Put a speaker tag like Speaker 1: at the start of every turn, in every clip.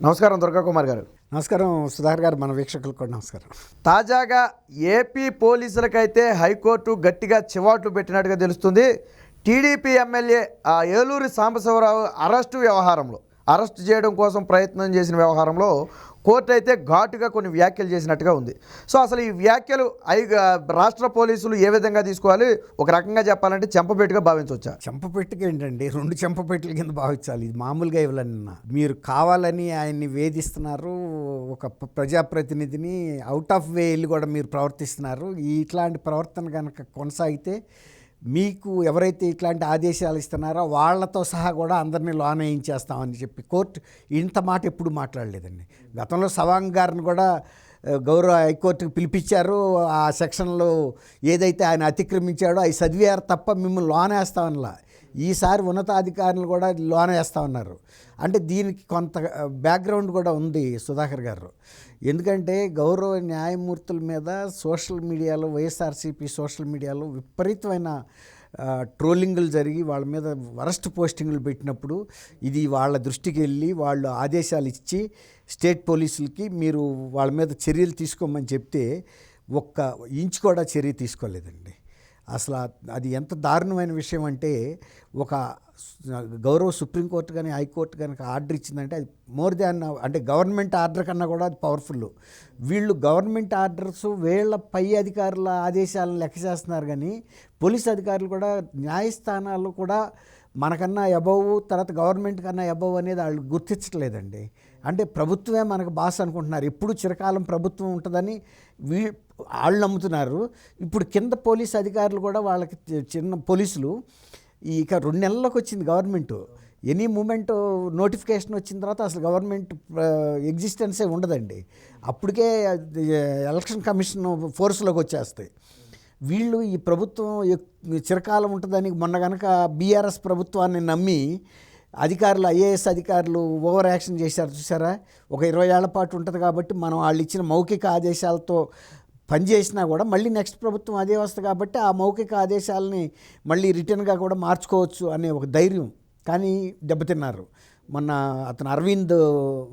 Speaker 1: నమస్కారం దుర్గా కుమార్ గారు.
Speaker 2: నమస్కారం సుధాకర్ గారు, మన వీక్షకులకు కూడా నమస్కారం.
Speaker 1: తాజాగా ఏపీ పోలీసులకైతే హైకోర్టు గట్టిగా చివాట్లు పెట్టినట్టుగా తెలుస్తుంది. TDP MLA Eluri Sambasivarao arrest చేయడం కోసం ప్రయత్నం చేసిన వ్యవహారంలో కోర్టు అయితే ఘాటుగా కొన్ని వ్యాఖ్యలు చేసినట్టుగా ఉంది. సో అసలు ఈ వ్యాఖ్యలు రాష్ట్ర పోలీసులు ఏ విధంగా తీసుకోవాలి? ఒక రకంగా చెప్పాలంటే చెంపపెట్టుగా భావించవచ్చా?
Speaker 2: చెంపపెట్టుగా ఏంటండి, 2 చెంపపెట్టుల కింద భావించాలి. ఇది మామూలుగా ఇవ్వాలన్నా మీరు కావాలని ఆయన్ని వేధిస్తున్నారు, ఒక ప్రజాప్రతినిధిని అవుట్ ఆఫ్ వే వెళ్ళి కూడా మీరు ప్రవర్తిస్తున్నారు. ఇట్లాంటి ప్రవర్తన కనుక కొనసాగితే మీకు ఎవరైతే ఇట్లాంటి ఆదేశాలు ఇస్తున్నారో వాళ్ళతో సహా కూడా అందరినీ లోన్ వేయించేస్తామని చెప్పి కోర్టు ఇంత మాట ఎప్పుడు మాట్లాడలేదండి. గతంలో సవాంగ్ గారిని కూడా గౌరవ హైకోర్టుకు పిలిపించారు. ఆ సెక్షన్లో ఏదైతే ఆయన అతిక్రమించాడో అవి చదివారు తప్ప మిమ్మల్ని లోన్ వేస్తామనిలా. ఈసారి ఉన్నతాధికారులు కూడా లోన్ వేస్తామన్నారు. అంటే దీనికి కొంత బ్యాక్గ్రౌండ్ కూడా ఉంది సుధాకర్ గారు. ఎందుకంటే గౌరవ న్యాయమూర్తుల మీద సోషల్ మీడియాలో, వైఎస్ఆర్సీపీ సోషల్ మీడియాలో విపరీతమైన ట్రోలింగులు జరిగి వాళ్ళ మీద వరస్ట్ పోస్టింగులు పెట్టినప్పుడు ఇది వాళ్ళ దృష్టికి వెళ్ళి వాళ్ళు ఆదేశాలు ఇచ్చి స్టేట్ పోలీసులకి మీరు వాళ్ళ మీద చర్యలు తీసుకోమని చెప్తే ఒక్క ఇంచు కూడా చర్య తీసుకోలేదండి. అసలు అది ఎంత దారుణమైన విషయం అంటే, ఒక గౌరవ సుప్రీంకోర్టు కానీ హైకోర్టు కనుక ఆర్డర్ ఇచ్చిందంటే అది మోర్ దాన్, అంటే గవర్నమెంట్ ఆర్డర్ కన్నా కూడా అది పవర్ఫుల్. వీళ్ళు గవర్నమెంట్ ఆర్డర్స్ వీళ్ళ పై అధికారుల ఆదేశాలను లెక్క చేస్తున్నారు, కానీ పోలీస్ అధికారులు కూడా న్యాయస్థానాలు కూడా మనకన్నా అబౌవ్, తర్వాత గవర్నమెంట్ కన్నా అబౌవ్ అనేది వాళ్ళు గుర్తించట్లేదండి. అంటే ప్రభుత్వమే మనకు బాస్ అనుకుంటున్నారు. ఎప్పుడు చిరకాలం ప్రభుత్వం ఉంటుందని వాళ్ళు నమ్ముతున్నారు. ఇప్పుడు కింద పోలీస్ అధికారులు కూడా వాళ్ళకి చిన్న పోలీసులు ఇక 2 నెలలకు వచ్చింది గవర్నమెంట్. ఎనీ మూమెంట్ నోటిఫికేషన్ వచ్చిన తర్వాత అసలు గవర్నమెంట్ ఎగ్జిస్టెన్సే ఉండదండి. అప్పటికే ఎలక్షన్ కమిషన్ ఫోర్స్లోకి వచ్చేస్తాయి. వీళ్ళు ఈ ప్రభుత్వం చిరకాలం ఉంటుందని మొన్న కనుక బీఆర్ఎస్ ప్రభుత్వాన్ని నమ్మి అధికారులు, ఐఏఎస్ అధికారులు ఓవర్ యాక్షన్ చేశారు చూసారా. ఒక 20 ఏళ్ల పాటు ఉంటుంది కాబట్టి మనం వాళ్ళు ఇచ్చిన మౌఖిక ఆదేశాలతో పనిచేసినా కూడా మళ్ళీ నెక్స్ట్ ప్రభుత్వం అదే వస్తుంది కాబట్టి ఆ మౌఖిక ఆదేశాలని మళ్ళీ రిటర్న్గా కూడా మార్చుకోవచ్చు అనే ఒక ధైర్యం, కానీ దెబ్బతిన్నారు. మొన్న అతను అరవింద్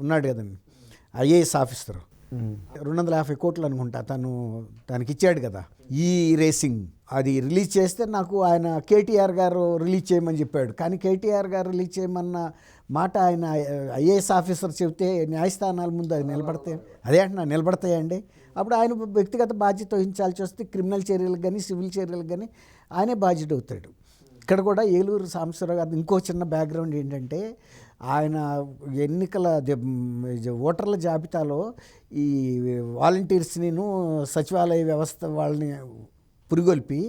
Speaker 2: ఉన్నాడు కదండి, ఐఏఎస్ ఆఫీసర్, 250 కోట్లు అనుకుంటా తనకి ఇచ్చాడు కదా ఈ రేసింగ్. అది రిలీజ్ చేస్తే నాకు ఆయన కేటీఆర్ గారు రిలీజ్ చేయమని చెప్పాడు, కానీ కేటీఆర్ గారు రిలీజ్ చేయమన్న మాట ఆయన ఐఏఎస్ ఆఫీసర్ చెబితే న్యాయస్థానాల ముందు అది నిలబడతాయండి. అప్పుడు ఆయన వ్యక్తిగత బాధ్యత వహించాల్సి వస్తే క్రిమినల్ చర్యలకు కానీ సివిల్ చర్యలకు కానీ ఆయనే బాధ్యత అవుతాడు. ఇక్కడ కూడా ఏలూరు సాంబశివరావు గారు ఇంకో చిన్న బ్యాక్గ్రౌండ్ ఏంటంటే, ఆయన ఎన్నికల ఓటర్ల జాబితాలో ఈ వాలంటీర్స్ని సచివాలయ వ్యవస్థ వాళ్ళని పురిగొల్పి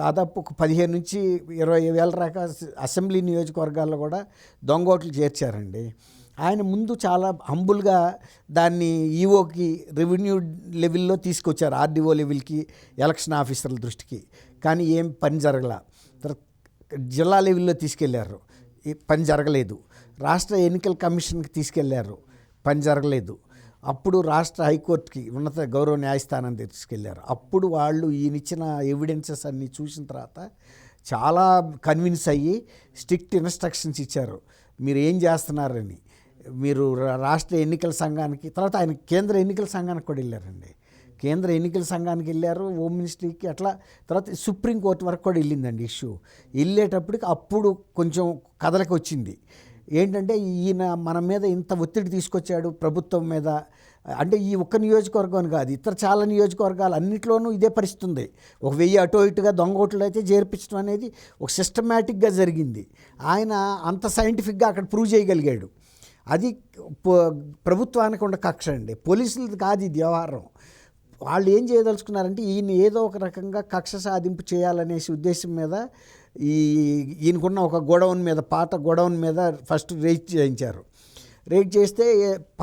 Speaker 2: దాదాపు ఒక 15 నుంచి 20 వేల దాకా అసెంబ్లీ నియోజకవర్గాల్లో కూడా దొంగోట్లు చేర్చారండి. ఆయన ముందు చాలా హంబుల్గా దాన్ని ఈఓకి, రెవెన్యూ లెవెల్లో తీసుకొచ్చారు, ఆర్డీఓ లెవెల్కి, ఎలక్షన్ ఆఫీసర్ల దృష్టికి, కానీ ఏం పని జరగల. తర్వాత జిల్లా లెవెల్లో తీసుకెళ్లారు, పని జరగలేదు. రాష్ట్ర ఎన్నికల కమిషన్కి తీసుకెళ్లారు, పని జరగలేదు. అప్పుడు రాష్ట్ర హైకోర్టుకి, ఉన్నత గౌరవ న్యాయస్థానం తీసుకెళ్లారు. అప్పుడు వాళ్ళు ఈయనిచ్చిన ఎవిడెన్సెస్ అన్నీ చూసిన తర్వాత చాలా కన్విన్స్ అయ్యి స్ట్రిక్ట్ ఇన్స్ట్రక్షన్స్ ఇచ్చారు, మీరు ఏం చేస్తున్నారని. మీరు రాష్ట్ర ఎన్నికల సంఘానికి, తర్వాత ఆయన కేంద్ర ఎన్నికల సంఘానికి కూడా వెళ్ళారండి. కేంద్ర ఎన్నికల సంఘానికి వెళ్ళారు, హోమ్ మినిస్ట్రీకి, అట్లా తర్వాత సుప్రీంకోర్టు వరకు కూడా వెళ్ళిందండి ఇష్యూ. వెళ్ళేటప్పటికి అప్పుడు కొంచెం కథలకు వచ్చింది. ఏంటంటే ఈయన మన మీద ఇంత ఒత్తిడి తీసుకొచ్చాడు ప్రభుత్వం మీద. అంటే ఈ ఒక్క నియోజకవర్గం కాదు, ఇతర చాలా నియోజకవర్గాలు అన్నింటిలోనూ ఇదే పరిస్థితి ఉంది. ఒక 1000 అటో ఇటుగా దొంగోట్లు అయితే చేర్పించడం అనేది ఒక సిస్టమేటిక్గా జరిగింది. ఆయన అంత సైంటిఫిక్గా అక్కడ ప్రూవ్ చేయగలిగాడు. అది ప్రభుత్వానికి ఉన్న కక్ష అండి, పోలీసులది కాదు ఇది వ్యవహారం. వాళ్ళు ఏం చేయదలుచుకున్నారంటే ఈయన ఏదో ఒక రకంగా కక్ష సాధింపు చేయాలనేసి ఉద్దేశం మీద ఈయనకున్న ఒక గోడౌన్ మీద, పాత గోడౌన్ మీద ఫస్ట్ రేట్ చేయించారు. రేట్ చేస్తే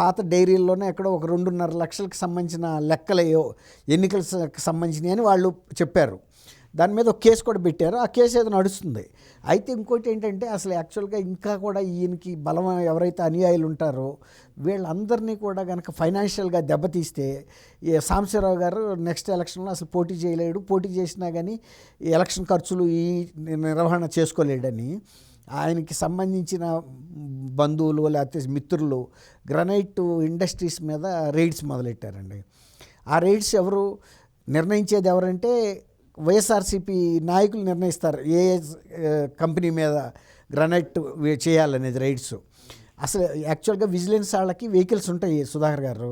Speaker 2: పాత డైరీల్లోనే ఎక్కడో ఒక 2.5 లక్షలకు సంబంధించిన లెక్కలేయో ఎన్నికలకు సంబంధించినవి అని వాళ్ళు చెప్పారు. దాని మీద ఒక కేసు కూడా పెట్టారు, ఆ కేసు ఏదో నడుస్తుంది. అయితే ఇంకోటి ఏంటంటే, అసలు యాక్చువల్గా ఇంకా కూడా ఈయనకి బలం ఎవరైతే అనుయాయులు ఉంటారో వీళ్ళందరినీ కూడా కనుక ఫైనాన్షియల్గా దెబ్బతీస్తే సాంబశివరావు గారు నెక్స్ట్ ఎలక్షన్లో అసలు పోటీ చేయలేడు, పోటీ చేసినా కానీ ఎలక్షన్ ఖర్చులు ఈ నిర్వహణ చేసుకోలేడని ఆయనకి సంబంధించిన బంధువులు లేకపోతే మిత్రులు గ్రనైట్ ఇండస్ట్రీస్ మీద రైడ్స్ మొదలెట్టారండి. ఆ రైడ్స్ ఎవరు నిర్ణయించేది ఎవరంటే వైఎస్ఆర్సీపీ నాయకులు నిర్ణయిస్తారు ఏ కంపెనీ మీద గ్రనైట్ చేయాలనేది రైడ్స్. అసలు యాక్చువల్గా విజిలెన్స్ వాళ్ళకి వెహికల్స్ ఉంటాయి సుధాకర్ గారు,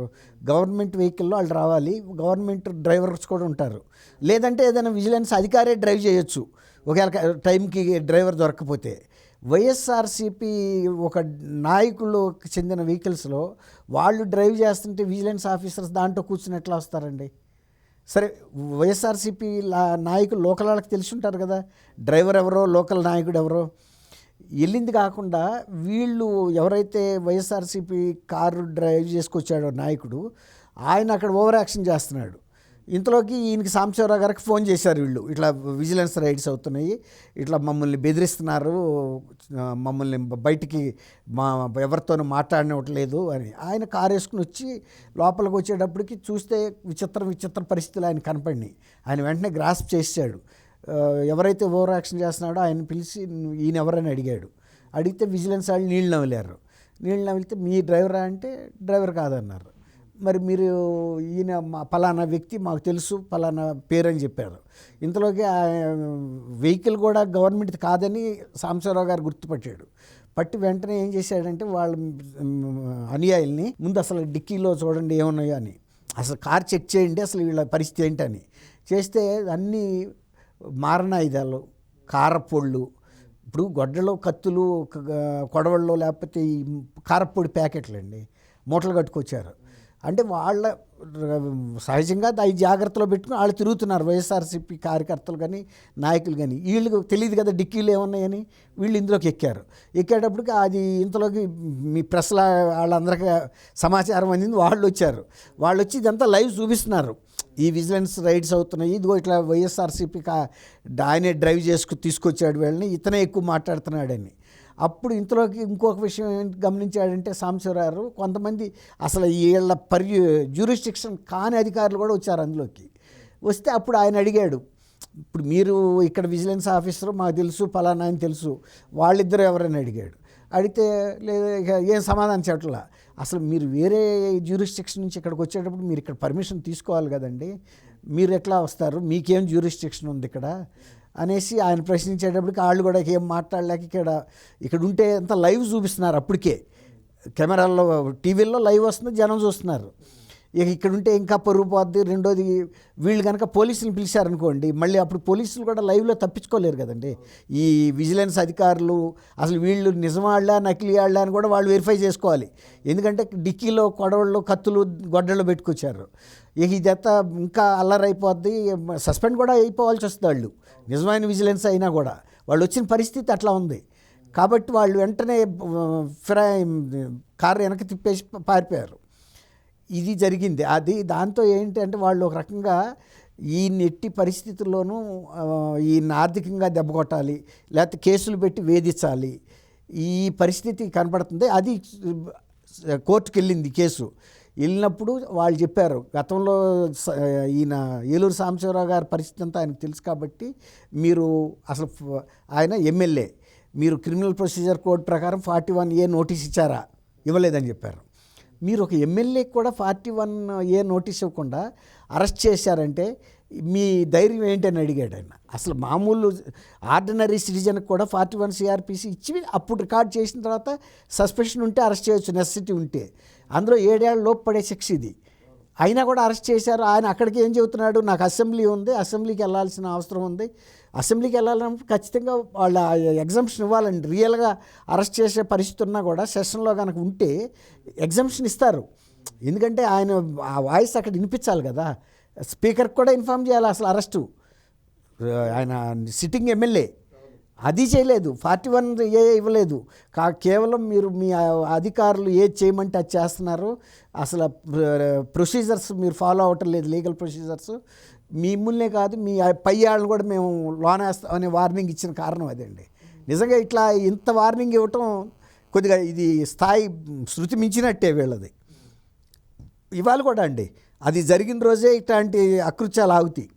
Speaker 2: గవర్నమెంట్ వెహికల్లో వాళ్ళు రావాలి, గవర్నమెంట్ డ్రైవర్స్ కూడా ఉంటారు. లేదంటే ఏదైనా విజిలెన్స్ అధికారే డ్రైవ్ చేయొచ్చు ఒకవేళ టైంకి డ్రైవర్ దొరకకపోతే. వైఎస్ఆర్సీపీ ఒక నాయకులకు చెందిన వెహికల్స్లో వాళ్ళు డ్రైవ్ చేస్తుంటే విజిలెన్స్ ఆఫీసర్స్ దాంట్లో కూర్చుని ఎట్లా వస్తారండి? సరే, వైఎస్ఆర్సీపీ నాయకులు లోకల్ వాళ్ళకి తెలిసి ఉంటారు కదా, డ్రైవర్ ఎవరో లోకల్ నాయకుడు ఎవరో. వెళ్ళింది కాకుండా వీళ్ళు ఎవరైతే వైఎస్ఆర్సీపీ కారు డ్రైవ్ చేసుకొచ్చాడో నాయకుడు, ఆయన అక్కడ ఓవర్ యాక్షన్ చేస్తున్నాడు. ఇంతలోకి ఈయనకి సాంబశివరావు గారికి ఫోన్ చేశారు వీళ్ళు, ఇట్లా విజిలెన్స్ రైడ్స్ అవుతున్నాయి, ఇట్లా మమ్మల్ని బెదిరిస్తున్నారు, మమ్మల్ని బయటికి ఎవరితోనూ మాట్లాడనివ్వట్లేదు అని. ఆయన కారు వేసుకుని వచ్చి లోపలికి వచ్చేటప్పటికి చూస్తే విచిత్ర పరిస్థితులు ఆయన కనపడినాయి. ఆయన వెంటనే గ్రాస్ప్ చేశాడు. ఎవరైతే ఓవర్ యాక్షన్ చేస్తున్నాడో ఆయన పిలిచి ఈయన ఎవరని అడిగాడు. అడిగితే విజిలెన్స్ వాళ్ళు నీళ్ళు నవ్వులారు. నీళ్ళు నవ్వితే మీ డ్రైవరా అంటే డ్రైవర్ కాదన్నారు. మరి మీరు ఈయన పలానా వ్యక్తి మాకు తెలుసు పలానా పేరు అని చెప్పారు. ఇంతలోకి వెహికల్ కూడా గవర్నమెంట్ది కాదని సాంబశివరావు గారు గుర్తుపట్టాడు. పట్టి వెంటనే ఏం చేశాడంటే వాళ్ళ అనుయాయుల్ని ముందు అసలు డిక్కీలో చూడండి ఏమున్నాయో అని, అసలు కార్ చెక్ చేయండి అసలు వీళ్ళ పరిస్థితి ఏంటని చేస్తే అన్నీ మారణాయుధాలు, కారపొళ్ళు, ఇప్పుడు గొడ్డలో కత్తులు, కొడవళ్ళు, లేకపోతే ఈ కారపొడి ప్యాకెట్లు అండి మూటలు కట్టుకొచ్చారు. అంటే వాళ్ళ సహజంగా అది జాగ్రత్తలో పెట్టుకుని వాళ్ళు తిరుగుతున్నారు వైఎస్ఆర్సీపీ కార్యకర్తలు కానీ నాయకులు కానీ. వీళ్ళకి తెలియదు కదా డిక్కీలు ఏమున్నాయని, వీళ్ళు ఇందులోకి ఎక్కేటప్పటికి అది ఇంతలోకి మీ ప్రెస్ల వాళ్ళందరికీ సమాచారం అందింది. వాళ్ళు వచ్చి ఇదంతా లైవ్ చూపిస్తున్నారు. ఈ విజిలెన్స్ రైడ్స్ అవుతున్నాయి, ఇదిగో ఇట్లా వైఎస్ఆర్సీపీ ఆయనే డ్రైవ్ తీసుకొచ్చాడు వీళ్ళని, ఇతనే ఎక్కువ మాట్లాడుతున్నాడని. అప్పుడు ఇంతలోకి ఇంకొక విషయం ఏంటి గమనించాడంటే సాంబశివరావు, కొంతమంది అసలు వీళ్ళ జ్యూరిస్డిక్షన్ కాని అధికారులు కూడా వచ్చారు అందులోకి. వస్తే అప్పుడు ఆయన అడిగాడు, ఇప్పుడు మీరు ఇక్కడ విజిలెన్స్ ఆఫీసర్ మాకు తెలుసు పలానా అని తెలుసు, వాళ్ళిద్దరు ఎవరని అడిగాడు. అడిగితే లేదు ఇక ఏం సమాధానం చెప్పట్లా. అసలు మీరు వేరే జ్యూరిస్డిక్షన్ నుంచి ఇక్కడికి వచ్చేటప్పుడు మీరు ఇక్కడ పర్మిషన్ తీసుకోవాలి కదండి, మీరు ఎట్లా వస్తారు, మీకేం జ్యూరిస్డిక్షన్ ఉంది ఇక్కడ అనేసి ఆయన ప్రశ్నించేటప్పటికి వాళ్ళు కూడా ఏం మాట్లాడలేక ఇక్కడ ఉంటే అంత లైవ్ చూపిస్తున్నారు. అప్పటికే కెమెరాల్లో టీవీల్లో లైవ్ వస్తుంది, జనం చూస్తున్నారు. ఇక ఇక్కడ ఉంటే ఇంకా పరుగు పోద్ది. రెండోది వీళ్ళు కనుక పోలీసులు పిలిచారనుకోండి, మళ్ళీ అప్పుడు పోలీసులు కూడా లైవ్లో తప్పించుకోలేరు కదండి. ఈ విజిలెన్స్ అధికారులు అసలు వీళ్ళు నిజమాళ్ళా నకిలీ వాళ్ళా అని కూడా వాళ్ళు వెరిఫై చేసుకోవాలి. ఎందుకంటే డిక్కీలో కొడవళ్ళు కత్తులు గొడ్డళ్ళు పెట్టుకొచ్చారు. ఇక ఇదంతా ఇంకా అల్లరైపోద్ది, సస్పెండ్ కూడా అయిపోవాల్సి వస్తుంది వాళ్ళు నిజమైన విజిలెన్స్ అయినా కూడా. వాళ్ళు వచ్చిన పరిస్థితి అట్లా ఉంది కాబట్టి వాళ్ళు వెంటనే కారు వెనక్కి తిప్పేసి పారిపోయారు. ఇది జరిగింది. దాంతో ఏంటంటే వాళ్ళు ఒక రకంగా ఈ నెట్టి పరిస్థితుల్లోనూ ఈయన ఆర్థికంగా దెబ్బ కొట్టాలి, లేకపోతే కేసులు పెట్టి వేధించాలి, ఈ పరిస్థితి కనపడుతుంది. అది కోర్టుకు వెళ్ళింది కేసు. వెళ్ళినప్పుడు వాళ్ళు చెప్పారు, గతంలో ఈయన ఏలూరు సాంబశివరావు గారి పరిస్థితి అంతా ఆయనకు తెలుసు కాబట్టి మీరు అసలు ఆయన ఎమ్మెల్యే, మీరు క్రిమినల్ ప్రొసీజర్ కోడ్ ప్రకారం 41A నోటీస్ ఇచ్చారా? ఇవ్వలేదని చెప్పారు. మీరు ఒక ఎమ్మెల్యేకి కూడా 41A నోటీస్ ఇవ్వకుండా అరెస్ట్ చేశారంటే మీ ధైర్యం ఏంటని అడిగాడు ఆయన. అసలు మామూలు ఆర్డినరీ సిటిజన్కి కూడా 41 CRPC ఇచ్చి అప్పుడు రికార్డ్ చేసిన తర్వాత సస్పెషన్ ఉంటే అరెస్ట్ చేయొచ్చు, నెసెసిటీ ఉంటే. అందులో 7 ఏళ్ళ లోపు పడే శిక్ష ఇది. అయినా కూడా అరెస్ట్ చేశారు. ఆయన అక్కడికి ఏం చెబుతున్నాడు, నాకు అసెంబ్లీ ఉంది, అసెంబ్లీకి వెళ్ళాల్సిన అవసరం ఉంది, అసెంబ్లీకి వెళ్ళాలన్నప్పుడు ఖచ్చితంగా వాళ్ళ ఎగ్జంప్షన్ ఇవ్వాలండి. రియల్గా అరెస్ట్ చేసే పరిస్థితి ఉన్నా కూడా సెషన్లో కనుక ఉంటే ఎగ్జంప్షన్ ఇస్తారు. ఎందుకంటే ఆయన ఆ వాయిస్ అక్కడ వినిపించాలి కదా, స్పీకర్కి కూడా ఇన్ఫామ్ చేయాలి అసలు అరెస్టు. ఆయన సిట్టింగ్ ఎమ్మెల్యే అది చేయలేదు, 41A ఇవ్వలేదు. కేవలం మీరు మీ అధికారులు ఏది చేయమంటే అది చేస్తున్నారు, అసలు ప్రొసీజర్స్ మీరు ఫాలో అవ్వటం లేదు, లీగల్ ప్రొసీజర్స్. మిమ్మల్నే కాదు మీ పై వాళ్ళని కూడా మేము లోనేస్తాం అనే వార్నింగ్ ఇచ్చిన కారణం అదండి. నిజంగా ఇట్లా ఇంత వార్నింగ్ ఇవ్వటం కొద్దిగా ఇది స్థాయి శృతి మించినట్టే వీళ్ళది. ఇవాళ కూడా అండి అది జరిగిన రోజే ఇట్లాంటి అకృత్యాలు ఆగుతాయి.